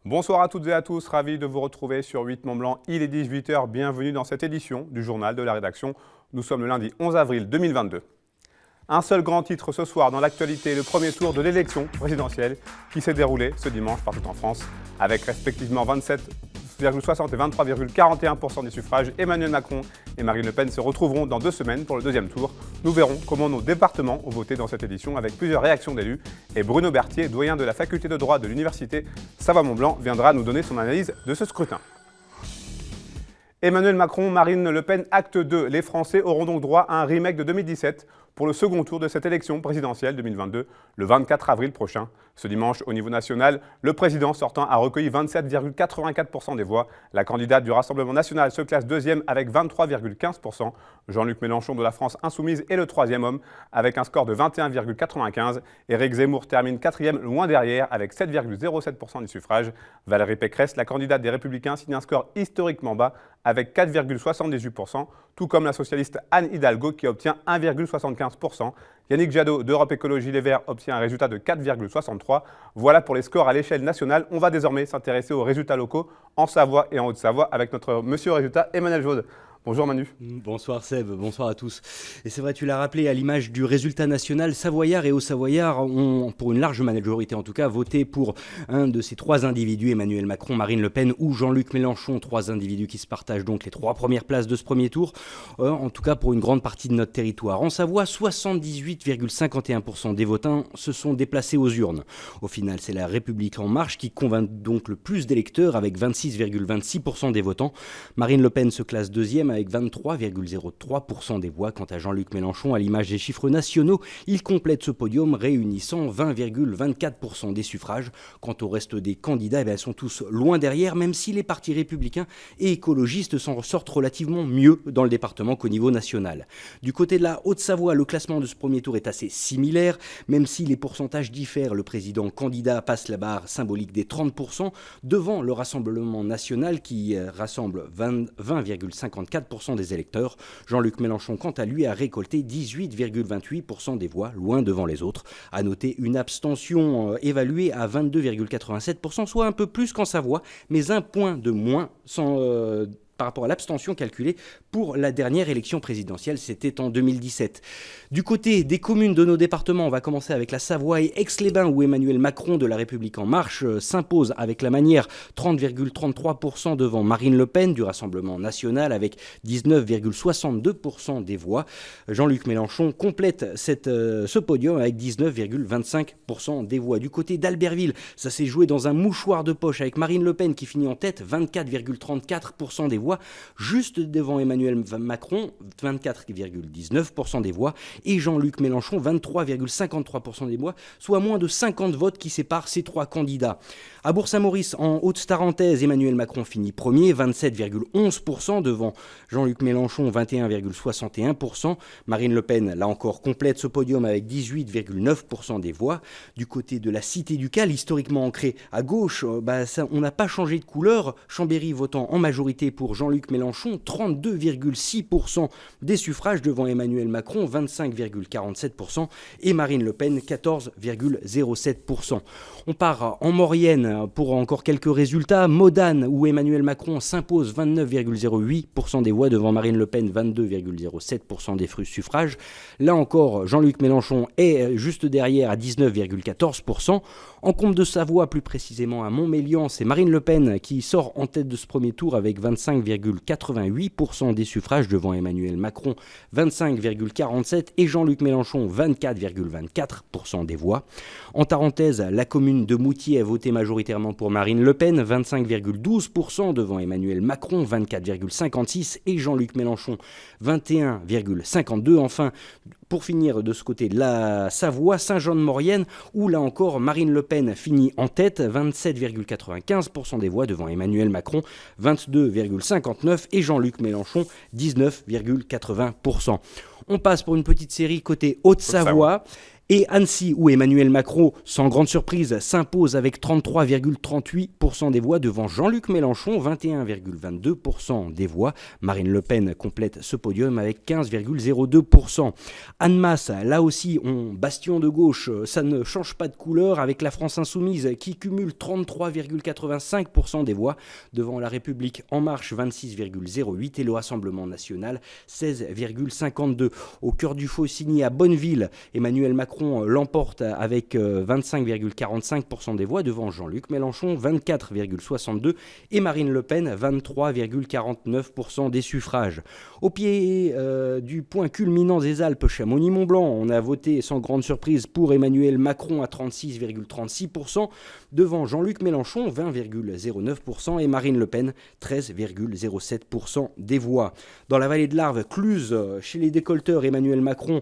Bonsoir à toutes et à tous, ravi de vous retrouver sur 8 Mont-Blanc. Il est 18h, bienvenue dans cette édition du journal de la rédaction. Nous sommes le lundi 11 avril 2022. Un seul grand titre ce soir dans l'actualité, le premier tour de l'élection présidentielle qui s'est déroulé ce dimanche partout en France avec respectivement 27,60 et 23,41% des suffrages. Emmanuel Macron et Marine Le Pen se retrouveront dans 2 semaines pour le deuxième tour. Nous verrons comment nos départements ont voté dans cette édition avec plusieurs réactions d'élus. Et Bruno Berthier, doyen de la faculté de droit de l'université Savoie-Mont-Blanc, viendra nous donner son analyse de ce scrutin. Emmanuel Macron, Marine Le Pen, acte 2. Les Français auront donc droit à un remake de 2017 pour le second tour de cette élection présidentielle 2022, le 24 avril prochain. Ce dimanche, au niveau national, le président sortant a recueilli 27,84% des voix. La candidate du Rassemblement national se classe deuxième avec 23,15%. Jean-Luc Mélenchon de la France insoumise est le troisième homme avec un score de 21,95%. Éric Zemmour termine quatrième loin derrière avec 7,07% des suffrages. Valérie Pécresse, la candidate des Républicains, signe un score historiquement bas avec 4,78%, tout comme la socialiste Anne Hidalgo qui obtient 1,75%. Yannick Jadot d'Europe Écologie Les Verts obtient un résultat de 4,63%. Voilà pour les scores à l'échelle nationale. On va désormais s'intéresser aux résultats locaux en Savoie et en Haute-Savoie avec notre monsieur résultat Emmanuel Jaude. Bonjour Manu. Bonsoir Seb, bonsoir à tous. Et c'est vrai, tu l'as rappelé, à l'image du résultat national, Savoyards et Haut-Savoyards ont, pour une large majorité en tout cas, voté pour un de ces 3 individus, Emmanuel Macron, Marine Le Pen ou Jean-Luc Mélenchon, 3 individus qui se partagent donc les 3 premières places de ce premier tour, en tout cas pour une grande partie de notre territoire. En Savoie, 78,51% des votants se sont déplacés aux urnes. Au final, c'est la République En Marche qui convainc donc le plus d'électeurs avec 26,26% des votants. Marine Le Pen se classe deuxième avec 23,03% des voix. Quant à Jean-Luc Mélenchon, à l'image des chiffres nationaux, il complète ce podium réunissant 20,24% des suffrages. Quant au reste des candidats, ils sont tous loin derrière, même si les partis républicains et écologistes s'en ressortent relativement mieux dans le département qu'au niveau national. Du côté de la Haute-Savoie, le classement de ce premier tour est assez similaire, même si les pourcentages diffèrent. Le président candidat passe la barre symbolique des 30% devant le Rassemblement national qui rassemble 20,54% des électeurs. Jean-Luc Mélenchon, quant à lui, a récolté 18,28% des voix, loin devant les autres. À noter une abstention évaluée à 22,87%, soit un peu plus qu'en Savoie, mais un point de moins par rapport à l'abstention calculée pour la dernière élection présidentielle, c'était en 2017. Du côté des communes de nos départements, on va commencer avec la Savoie et Aix-les-Bains, où Emmanuel Macron de la République En Marche s'impose avec la manière 30,33% devant Marine Le Pen du Rassemblement national avec 19,62% des voix. Jean-Luc Mélenchon complète ce podium avec 19,25% des voix. Du côté d'Albertville, ça s'est joué dans un mouchoir de poche avec Marine Le Pen qui finit en tête, 24,34% des voix, juste devant Emmanuel Macron, 24,19% des voix, et Jean-Luc Mélenchon, 23,53% des voix, soit moins de 50 votes qui séparent ces 3 candidats. À Bourg-Saint-Maurice, en Haute-Tarentaise, Emmanuel Macron finit premier, 27,11% devant Jean-Luc Mélenchon, 21,61%. Marine Le Pen, là encore, complète ce podium avec 18,9% des voix. Du côté de la Cité du Cal, historiquement ancrée à gauche, on n'a pas changé de couleur. Chambéry votant en majorité pour Jean-Luc Mélenchon, 32,6% des suffrages devant Emmanuel Macron, 25,47%, et Marine Le Pen, 14,07%. On part en Maurienne pour encore quelques résultats. Modane, où Emmanuel Macron s'impose 29,08% des voix devant Marine Le Pen, 22,07% des suffrages. Là encore, Jean-Luc Mélenchon est juste derrière à 19,14%. En Comte de Savoie, plus précisément à Montmélian, c'est Marine Le Pen qui sort en tête de ce premier tour avec 25,88% des suffrages devant Emmanuel Macron, 25,47% et Jean-Luc Mélenchon, 24,24% des voix. En Tarentaise, la commune de Moutier a voté majoritairement pour Marine Le Pen, 25,12% devant Emmanuel Macron, 24,56% et Jean-Luc Mélenchon, 21,52%. Enfin, pour finir de ce côté de la Savoie, Saint-Jean-de-Maurienne, où là encore Marine Le Pen finit en tête, 27,95% des voix devant Emmanuel Macron, 22,59% et Jean-Luc Mélenchon, 19,80%. On passe pour une petite série côté Haute-Savoie. Et Annecy, où Emmanuel Macron, sans grande surprise, s'impose avec 33,38% des voix devant Jean-Luc Mélenchon, 21,22% des voix. Marine Le Pen complète ce podium avec 15,02%. Annemasse, là aussi, bastion de gauche, ça ne change pas de couleur avec la France Insoumise qui cumule 33,85% des voix devant La République En Marche, 26,08% et le Rassemblement National, 16,52%. Au cœur du Faucigny, à Bonneville, Emmanuel Macron l'emporte avec 25,45% des voix devant Jean-Luc Mélenchon, 24,62% et Marine Le Pen, 23,49% des suffrages. Au pied du point culminant des Alpes, Chamonix-Mont-Blanc, on a voté sans grande surprise pour Emmanuel Macron à 36,36%, devant Jean-Luc Mélenchon, 20,09% et Marine Le Pen, 13,07% des voix. Dans la vallée de l'Arve, Cluse, chez les décolteurs, Emmanuel Macron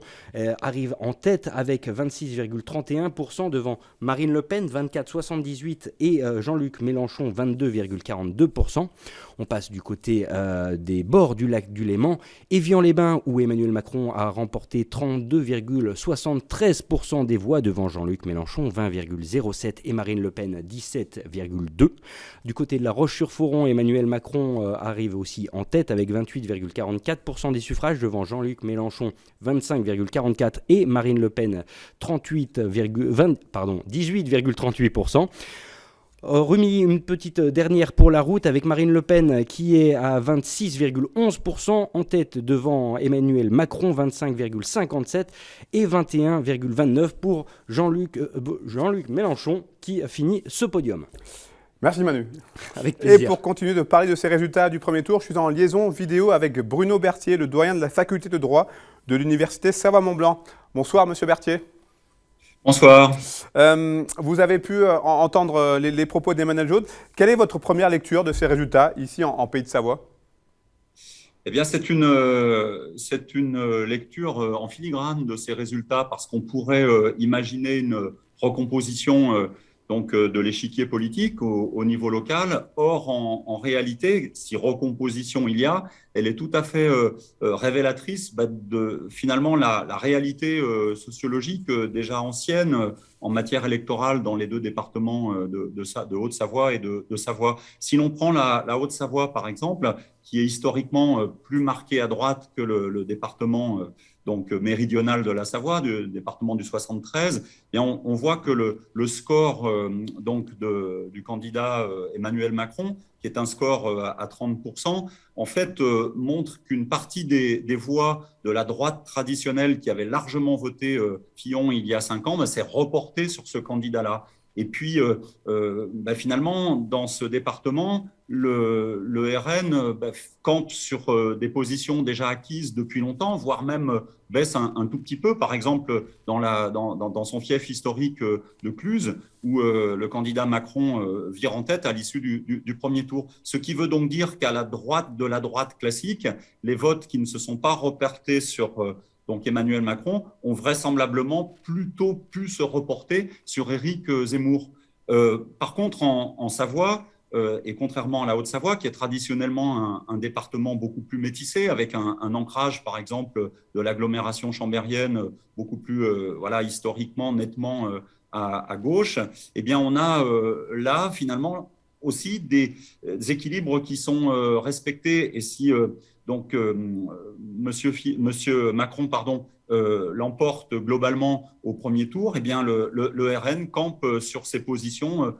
arrive en tête avec 26,31% devant Marine Le Pen, 24,78% et Jean-Luc Mélenchon, 22,42%. On passe du côté des bords du lac du Léman, Évian-les-Bains, où Emmanuel Macron a remporté 32,73% des voix devant Jean-Luc Mélenchon, 20,07% et Marine Le Pen, 17,2%. Du côté de la Roche-sur-Foron, Emmanuel Macron arrive aussi en tête avec 28,44% des suffrages devant Jean-Luc Mélenchon, 25,44% et Marine Le Pen, 18,38%. Remis une petite dernière pour la route avec Marine Le Pen qui est à 26,11% en tête devant Emmanuel Macron, 25,57% et 21,29% pour Jean-Luc Mélenchon qui a fini ce podium. Merci Manu. Avec plaisir. Et pour continuer de parler de ces résultats du premier tour, je suis en liaison vidéo avec Bruno Berthier, le doyen de la faculté de droit de l'université Savoie-Mont-Blanc. Bonsoir Monsieur Berthier. Bonsoir. Vous avez pu entendre les propos d'Emmanuel Jaude. Quelle est votre première lecture de ces résultats ici en Pays de Savoie ? Eh bien, c'est une lecture en filigrane de ces résultats parce qu'on pourrait imaginer une recomposition de l'échiquier politique au niveau local. Or, en réalité, si recomposition il y a, elle est tout à fait révélatrice de finalement la réalité sociologique déjà ancienne en matière électorale dans les deux départements de Haute-Savoie et de Savoie. Si l'on prend la Haute-Savoie, par exemple, qui est historiquement plus marquée à droite que le département méridional de la Savoie, du département du 73, et on voit que le score du candidat Emmanuel Macron, qui est un score à 30%, en fait montre qu'une partie des voix de la droite traditionnelle qui avait largement voté Fillon il y a 5 ans s'est reportée sur ce candidat-là. Et puis, finalement, dans ce département, le RN campe sur des positions déjà acquises depuis longtemps, voire même baisse un tout petit peu. Par exemple, dans son fief historique de Cluse, où le candidat Macron vire en tête à l'issue du premier tour. Ce qui veut donc dire qu'à la droite de la droite classique, les votes qui ne se sont pas reportés sur Emmanuel Macron ont vraisemblablement plutôt pu se reporter sur Éric Zemmour. Par contre, en Savoie, et contrairement à la Haute-Savoie, qui est traditionnellement un département beaucoup plus métissé, avec un ancrage, par exemple, de l'agglomération chambérienne beaucoup plus, historiquement, nettement à gauche, eh bien, on a là, finalement, aussi des équilibres qui sont respectés. Et si Monsieur Macron, l'emporte globalement au premier tour, eh bien le RN campe sur ses positions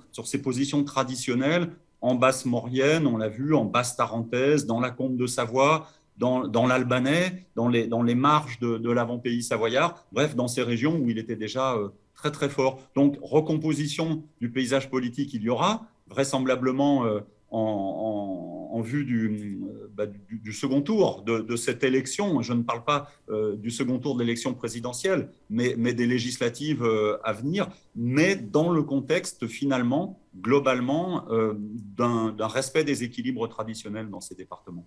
traditionnelles en Basse-Maurienne, on l'a vu, en Basse-Tarentaise, dans la Comte de Savoie, dans l'Albanais, dans les marges de l'avant-pays savoyard, bref, dans ces régions où il était déjà très très fort. Donc recomposition du paysage politique il y aura, vraisemblablement en vue du second tour de cette élection. Je ne parle pas du second tour de l'élection présidentielle, mais des législatives à venir, mais dans le contexte finalement, globalement, d'un respect des équilibres traditionnels dans ces départements.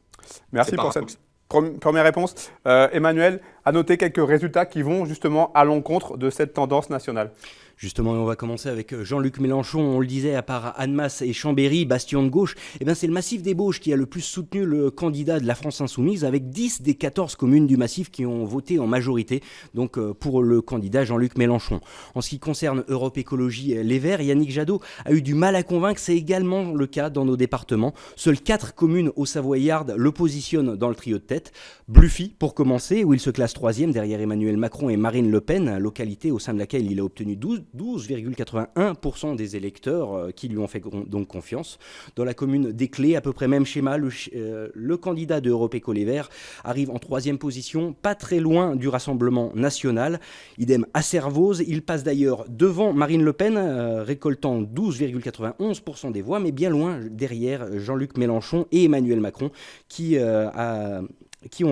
Merci pour cette première réponse. Emmanuel, à noter quelques résultats qui vont justement à l'encontre de cette tendance nationale. Justement, on va commencer avec Jean-Luc Mélenchon. On le disait, à part Annemasse et Chambéry, bastion de gauche, c'est le massif des Bauges qui a le plus soutenu le candidat de la France Insoumise, avec 10 des 14 communes du massif qui ont voté en majorité donc pour le candidat Jean-Luc Mélenchon. En ce qui concerne Europe Écologie Les Verts, Yannick Jadot a eu du mal à convaincre. C'est également le cas dans nos départements. Seules 4 communes au Savoyarde le positionnent dans le trio de tête. Bluffy, pour commencer, où il se classe 3e derrière Emmanuel Macron et Marine Le Pen, localité au sein de laquelle il a obtenu 12,81% des électeurs qui lui ont fait donc confiance. Dans la commune des Clés, à peu près même schéma, le candidat de Europe Éco Les Verts arrive en 3e position, pas très loin du Rassemblement national. Idem à Servoz, il passe d'ailleurs devant Marine Le Pen, récoltant 12,91% des voix, mais bien loin derrière Jean-Luc Mélenchon et Emmanuel Macron, qui a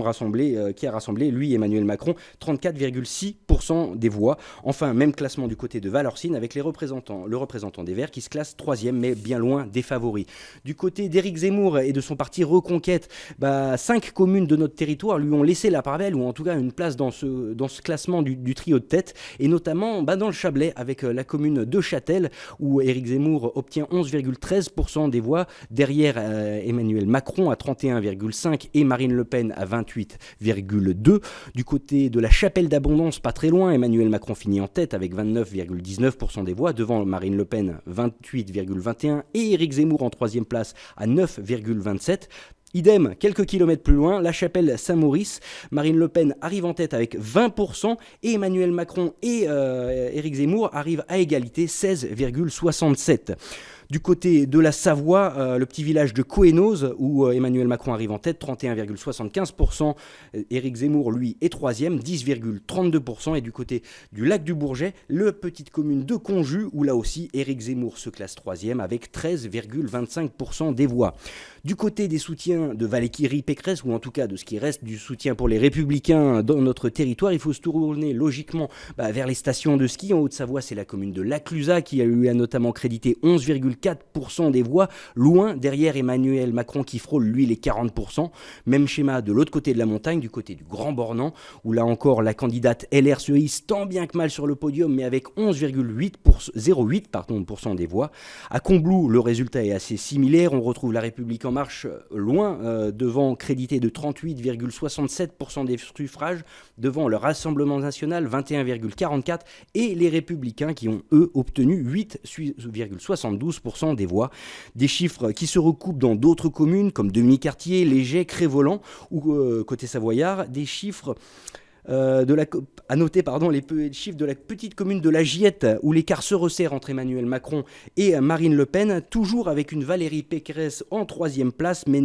rassemblé, lui, Emmanuel Macron, 34,6% des voix. Enfin, même classement du côté de Valorcine avec le représentant des Verts qui se classe 3e, mais bien loin des favoris. Du côté d'Éric Zemmour et de son parti Reconquête, 5 communes de notre territoire lui ont laissé la part belle, ou en tout cas une place dans ce classement du trio de tête, et notamment dans le Chablais avec la commune de Châtel, où Éric Zemmour obtient 11,13% des voix, derrière Emmanuel Macron à 31,5% et Marine Le Pen à 28,2. Du côté de la Chapelle d'Abondance, pas très loin, Emmanuel Macron finit en tête avec 29,19% des voix, devant Marine Le Pen 28,21% et Éric Zemmour en 3e place à 9,27%. Idem, quelques kilomètres plus loin, la Chapelle Saint-Maurice, Marine Le Pen arrive en tête avec 20% et Emmanuel Macron et Éric Zemmour arrivent à égalité, 16,67%. Du côté de la Savoie, le petit village de Cohennoz, où Emmanuel Macron arrive en tête, 31,75%. Éric Zemmour, lui, est 3e, 10,32%. Et du côté du lac du Bourget, la petite commune de Conjus, où là aussi, Éric Zemmour se classe 3e avec 13,25% des voix. Du côté des soutiens de Valérie Pécresse, ou en tout cas de ce qui reste du soutien pour les Républicains dans notre territoire, il faut se tourner logiquement vers les stations de ski. En Haute-Savoie, c'est la commune de Laclusaz qui lui a notamment crédité 11,4% des voix, loin derrière Emmanuel Macron qui frôle lui les 40%. Même schéma de l'autre côté de la montagne, du côté du Grand Bornand, où là encore la candidate LR se hisse tant bien que mal sur le podium, mais avec 11,08% des voix. À Combloux, le résultat est assez similaire. On retrouve la République En Marche loin devant, crédité de 38,67% des suffrages, devant le Rassemblement national 21,44% et les Républicains qui ont eux obtenu 8,72% des voix. Des chiffres qui se recoupent dans d'autres communes comme Demi-Quartier, Léger, Crévolant ou côté savoyard, des chiffres à noter les chiffres de la petite commune de la Giette où l'écart se resserre entre Emmanuel Macron et Marine Le Pen, toujours avec une Valérie Pécresse en 3e place, mais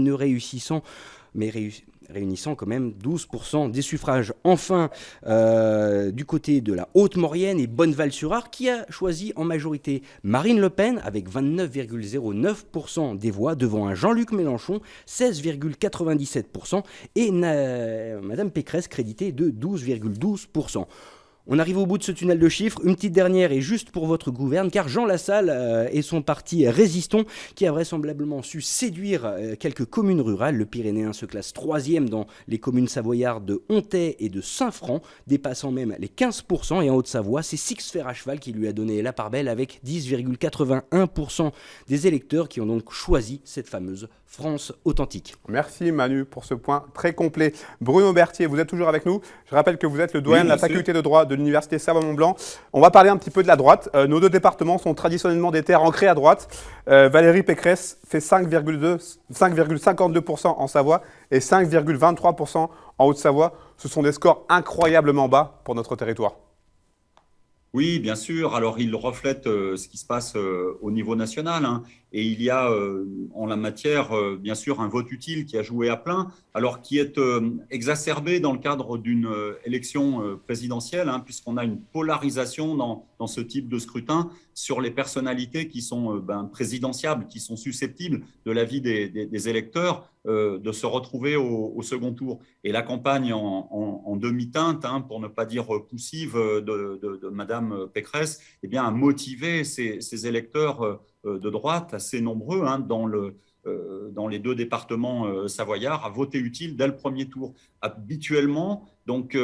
réunissant quand même 12% des suffrages. Enfin, du côté de la Haute-Maurienne et Bonneval-sur-Arc, qui a choisi en majorité Marine Le Pen avec 29,09% des voix, devant un Jean-Luc Mélenchon, 16,97%, et Madame Pécresse créditée de 12,12%. On arrive au bout de ce tunnel de chiffres. Une petite dernière est juste pour votre gouverne, car Jean Lassalle et son parti Résistons, qui a vraisemblablement su séduire quelques communes rurales. Le Pyrénéen se classe 3e dans les communes savoyardes de Hontaix et de Saint-Franc, dépassant même les 15%. Et en Haute-Savoie, c'est Six Fer à Cheval qui lui a donné la part belle avec 10,81% des électeurs qui ont donc choisi cette fameuse France authentique. Merci Manu pour ce point très complet. Bruno Berthier, vous êtes toujours avec nous. Je rappelle que vous êtes le doyen de la faculté de droit de l'université Savoie-Mont-Blanc. On va parler un petit peu de la droite. Nos deux départements sont traditionnellement des terres ancrées à droite. Valérie Pécresse fait 5,52% en Savoie et 5,23% en Haute-Savoie. Ce sont des scores incroyablement bas pour notre territoire. Oui, bien sûr. Alors, il reflète ce qui se passe au niveau national, hein. Et il y a en la matière, bien sûr, un vote utile qui a joué à plein, alors qui est exacerbé dans le cadre d'une élection présidentielle, hein, puisqu'on a une polarisation dans ce type de scrutin sur les personnalités qui sont présidentiables, qui sont susceptibles de l'avis des électeurs de se retrouver au second tour. Et la campagne en demi-teinte, hein, pour ne pas dire poussive, de Madame Pécresse, eh bien, a motivé ces électeurs de droite assez nombreux, hein, dans dans les deux départements savoyards, à voter utile dès le premier tour. Habituellement, donc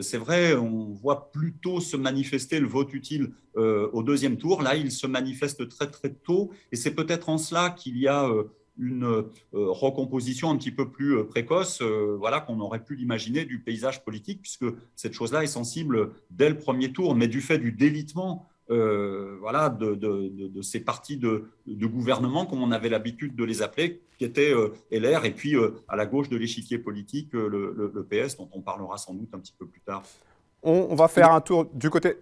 c'est vrai, on voit plutôt se manifester le vote utile au deuxième tour. Là, il se manifeste très très tôt, et c'est peut-être en cela qu'il y a une recomposition un petit peu plus précoce, voilà, qu'on aurait pu l'imaginer du paysage politique, puisque cette chose-là est sensible dès le premier tour, mais du fait du délitement voilà, de ces partis de gouvernement, comme on avait l'habitude de les appeler, qui étaient LR, et puis à la gauche de l'échiquier politique, le PS, dont on parlera sans doute un petit peu plus tard. On va faire un tour du côté...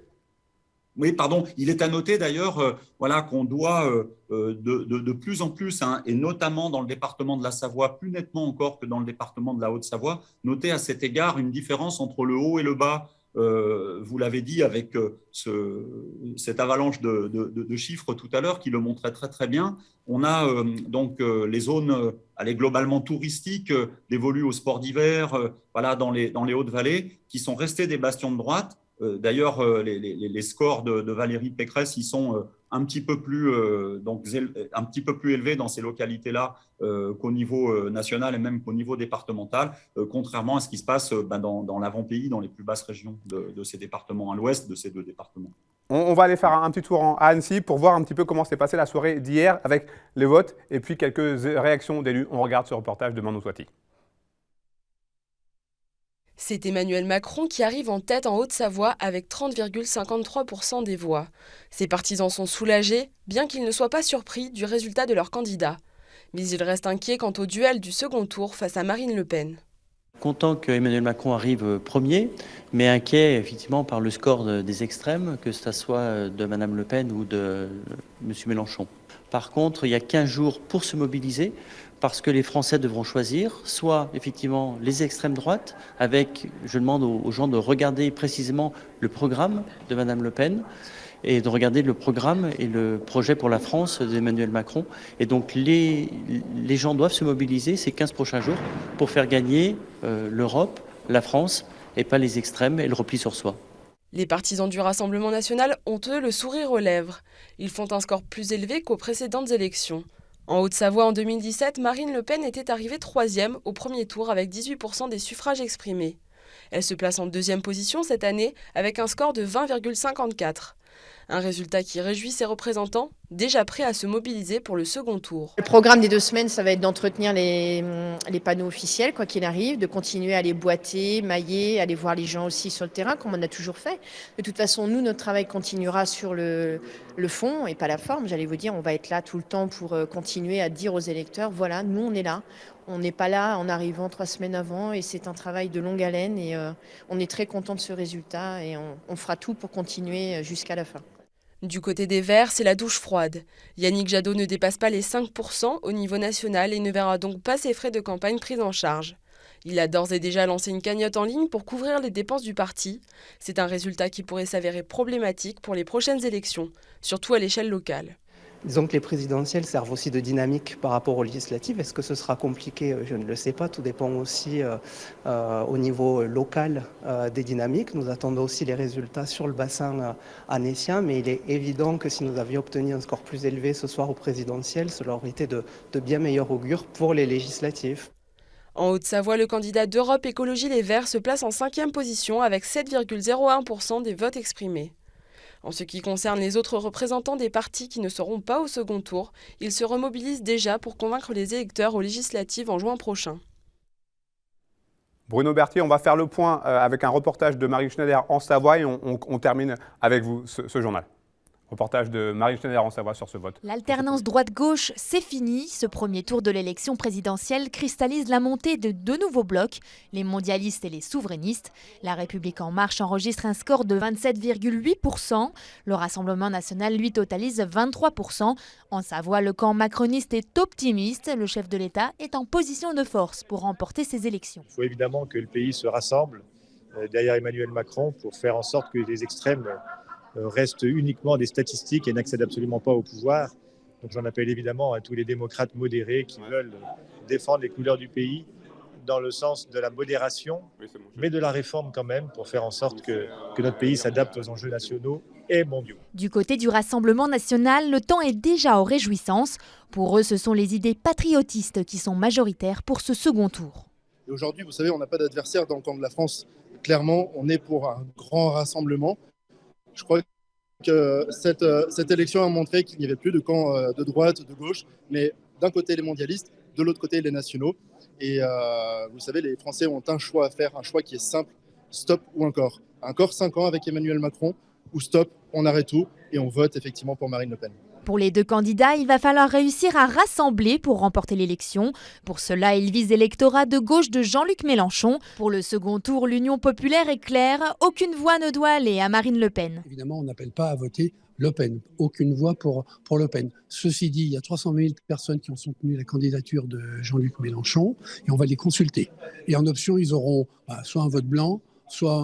Oui, pardon. Il est à noter d'ailleurs voilà, qu'on doit de plus en plus, hein, et notamment dans le département de la Savoie, plus nettement encore que dans le département de la Haute-Savoie, noter à cet égard une différence entre le haut et le bas. Vous l'avez dit avec cette avalanche de chiffres tout à l'heure qui le montrait très très bien. On a donc les zones globalement touristiques dévolues au sport d'hiver, voilà, dans les Hautes-Vallées, qui sont restées des bastions de droite. D'ailleurs, les scores de Valérie Pécresse, ils sont un petit peu plus élevés dans ces localités-là qu'au niveau national et même qu'au niveau départemental, contrairement à ce qui se passe dans l'avant-pays, dans les plus basses régions de ces départements, à l'ouest de ces deux départements. On va aller faire un petit tour à Annecy pour voir un petit peu comment s'est passée la soirée d'hier avec les votes et puis quelques réactions d'élus. On regarde ce reportage de Manu Swati. C'est Emmanuel Macron qui arrive en tête en Haute-Savoie avec 30,53% des voix. Ses partisans sont soulagés, bien qu'ils ne soient pas surpris du résultat de leur candidat. Mais ils restent inquiets quant au duel du second tour face à Marine Le Pen. Content que Emmanuel Macron arrive premier, mais inquiet effectivement par le score des extrêmes, que ce soit de Mme Le Pen ou de M. Mélenchon. Par contre, il y a 15 jours pour se mobiliser, parce que les Français devront choisir, soit effectivement les extrêmes droites, avec, je demande aux gens de regarder précisément le programme de Mme Le Pen, et de regarder le programme et le projet pour la France d'Emmanuel Macron. Et donc les gens doivent se mobiliser ces 15 prochains jours pour faire gagner l'Europe, la France, et pas les extrêmes et le repli sur soi. Les partisans du Rassemblement national ont eux le sourire aux lèvres. Ils font un score plus élevé qu'aux précédentes élections. En Haute-Savoie, en 2017, Marine Le Pen était arrivée 3e au premier tour avec 18% des suffrages exprimés. Elle se place en 2e position cette année avec un score de 20,54. Un résultat qui réjouit ses représentants, déjà prêts à se mobiliser pour le second tour. Le programme des 2 semaines, ça va être d'entretenir les panneaux officiels, quoi qu'il arrive, de continuer à les boîter, mailler, aller voir les gens aussi sur le terrain, comme on a toujours fait. De toute façon, nous, notre travail continuera sur le fond et pas la forme. J'allais vous dire, on va être là tout le temps pour continuer à dire aux électeurs, voilà, nous, on est là. On n'est pas là en arrivant 3 semaines avant, et c'est un travail de longue haleine, et on est très content de ce résultat, et on fera tout pour continuer jusqu'à la fin. Du côté des Verts, c'est la douche froide. Yannick Jadot ne dépasse pas les 5% au niveau national et ne verra donc pas ses frais de campagne pris en charge. Il a d'ores et déjà lancé une cagnotte en ligne pour couvrir les dépenses du parti. C'est un résultat qui pourrait s'avérer problématique pour les prochaines élections, surtout à l'échelle locale. Disons que les présidentielles servent aussi de dynamique par rapport aux législatives. Est-ce que ce sera compliqué? Je ne le sais pas. Tout dépend aussi au niveau local des dynamiques. Nous attendons aussi les résultats sur le bassin annécien, mais il est évident que si nous avions obtenu un score plus élevé ce soir aux présidentielles, cela aurait été de bien meilleur augure pour les législatives. En Haute-Savoie, le candidat d'Europe Écologie Les Verts se place en 5e position avec 7,01% des votes exprimés. En ce qui concerne les autres représentants des partis qui ne seront pas au second tour, ils se remobilisent déjà pour convaincre les électeurs aux législatives en juin prochain. Bruno Berthier, on va faire le point avec un reportage de Marie Schneider en Savoie et on termine avec vous ce journal. Reportage de Marie Schneider en Savoie sur ce vote. L'alternance droite-gauche, c'est fini. Ce premier tour de l'élection présidentielle cristallise la montée de 2 nouveaux blocs, les mondialistes et les souverainistes. La République en marche enregistre un score de 27,8%. Le Rassemblement national, lui, totalise 23%. En Savoie, le camp macroniste est optimiste. Le chef de l'État est en position de force pour remporter ces élections. Il faut évidemment que le pays se rassemble derrière Emmanuel Macron pour faire en sorte que les extrêmes restent uniquement des statistiques et n'accèdent absolument pas au pouvoir. Donc j'en appelle évidemment à tous les démocrates modérés qui veulent défendre les couleurs du pays dans le sens de la modération, mais de la réforme quand même, pour faire en sorte que notre pays s'adapte aux enjeux nationaux et mondiaux. Du côté du Rassemblement national, le temps est déjà aux réjouissances. Pour eux, ce sont les idées patriotistes qui sont majoritaires pour ce second tour. Et aujourd'hui, vous savez, on n'a pas d'adversaire dans le camp de la France. Clairement, on est pour un grand rassemblement. Je crois que cette élection a montré qu'il n'y avait plus de camp de droite, de gauche, mais d'un côté les mondialistes, de l'autre côté les nationaux. Et vous savez, les Français ont un choix à faire, un choix qui est simple, stop ou encore. Encore 5 ans avec Emmanuel Macron, ou stop, on arrête tout et on vote effectivement pour Marine Le Pen. Pour les deux candidats, il va falloir réussir à rassembler pour remporter l'élection. Pour cela, ils visent l'électorat de gauche de Jean-Luc Mélenchon. Pour le second tour, l'Union populaire est claire. Aucune voix ne doit aller à Marine Le Pen. Évidemment, on n'appelle pas à voter Le Pen. Aucune voix pour Le Pen. Ceci dit, il y a 300 000 personnes qui ont soutenu la candidature de Jean-Luc Mélenchon et on va les consulter. Et en option, ils auront soit un vote blanc, soit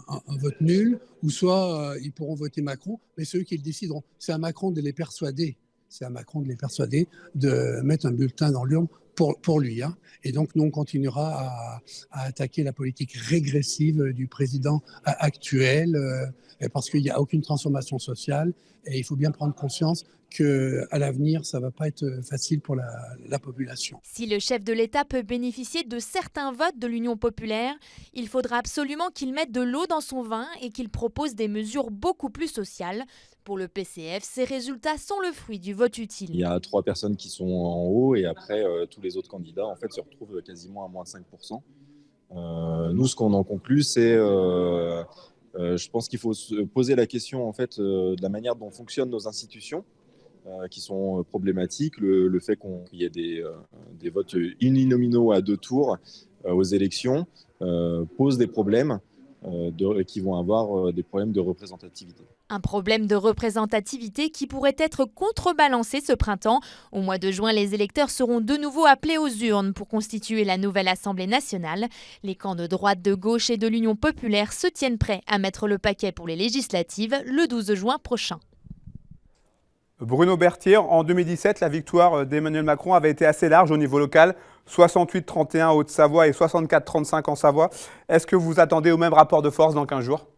un vote nul, ou soit ils pourront voter Macron, mais ceux qui le décideront. C'est à Macron de les persuader. C'est à Macron de les persuader de mettre un bulletin dans l'urne pour lui. Et donc, nous, on continuera à attaquer la politique régressive du président actuel, parce qu'il n'y a aucune transformation sociale. Et il faut bien prendre conscience qu'à l'avenir, ça ne va pas être facile pour la population. Si le chef de l'État peut bénéficier de certains votes de l'Union populaire, il faudra absolument qu'il mette de l'eau dans son vin et qu'il propose des mesures beaucoup plus sociales. Pour le PCF, ces résultats sont le fruit du vote utile. Il y a 3 personnes qui sont en haut et après, tous les autres candidats en fait, se retrouvent quasiment à moins 5%. Nous, ce qu'on en conclut, c'est... je pense qu'il faut se poser la question en fait, de la manière dont fonctionnent nos institutions, qui sont problématiques. Le fait qu'il y ait des votes uninominaux à 2 tours aux élections pose des problèmes qui vont avoir des problèmes de représentativité. Un problème de représentativité qui pourrait être contrebalancé ce printemps. Au mois de juin, les électeurs seront de nouveau appelés aux urnes pour constituer la nouvelle Assemblée nationale. Les camps de droite, de gauche et de l'Union populaire se tiennent prêts à mettre le paquet pour les législatives le 12 juin prochain. Bruno Berthier, en 2017, la victoire d'Emmanuel Macron avait été assez large au niveau local, 68-31 en Haute-Savoie et 64-35 en Savoie. Est-ce que vous attendez au même rapport de force dans 15 jours ?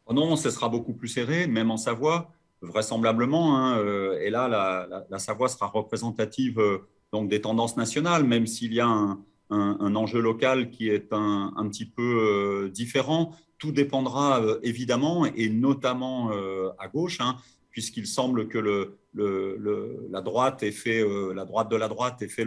Oh non, ce sera beaucoup plus serré, même en Savoie, vraisemblablement. Et là, la Savoie sera représentative donc des tendances nationales, même s'il y a un enjeu local qui est un petit peu différent. Tout dépendra évidemment, et notamment à gauche, puisqu'il semble que la droite ait fait, la droite de la droite ait fait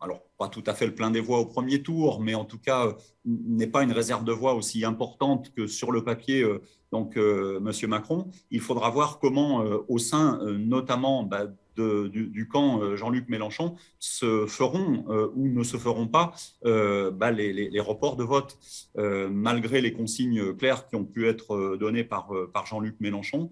alors pas tout à fait le plein des voix au premier tour, mais en tout cas n'est pas une réserve de voix aussi importante que sur le papier Monsieur Macron. Il faudra voir comment au sein notamment du camp Jean-Luc Mélenchon se feront ou ne se feront pas les reports de vote. Malgré les consignes claires qui ont pu être données par Jean-Luc Mélenchon,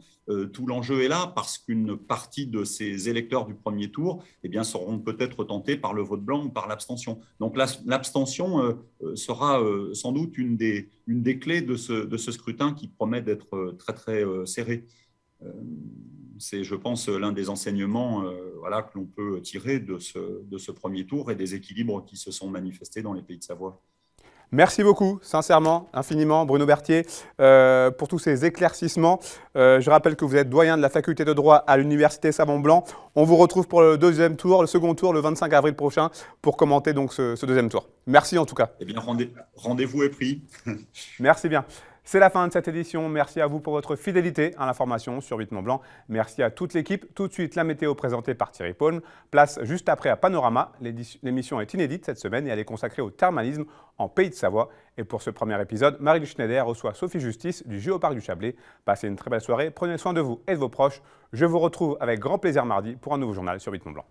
tout l'enjeu est là parce qu'une partie de ces électeurs du premier tour seront peut-être tentés par le vote blanc ou par l'abstention. Donc l'abstention sera sans doute une des clés de ce scrutin qui promet d'être très très serré. C'est, je pense, l'un des enseignements que l'on peut tirer de ce premier tour et des équilibres qui se sont manifestés dans les Pays de Savoie. Merci beaucoup, sincèrement, infiniment, Bruno Berthier, pour tous ces éclaircissements. Je rappelle que vous êtes doyen de la faculté de droit à l'Université Savon-Blanc. On vous retrouve pour le second tour, le 25 avril prochain, pour commenter donc ce deuxième tour. Merci en tout cas. Eh bien, rendez-vous est pris. Merci bien. C'est la fin de cette édition. Merci à vous pour votre fidélité à l'information sur 8 Mont-Blanc. Merci à toute l'équipe. Tout de suite, la météo présentée par Thierry Paulme. Place juste après à Panorama. L'émission est inédite cette semaine et elle est consacrée au thermalisme en Pays de Savoie. Et pour ce premier épisode, Marie Schneider reçoit Sophie Justice du Géoparc du Chablais. Passez une très belle soirée. Prenez soin de vous et de vos proches. Je vous retrouve avec grand plaisir mardi pour un nouveau journal sur 8 Mont-Blanc.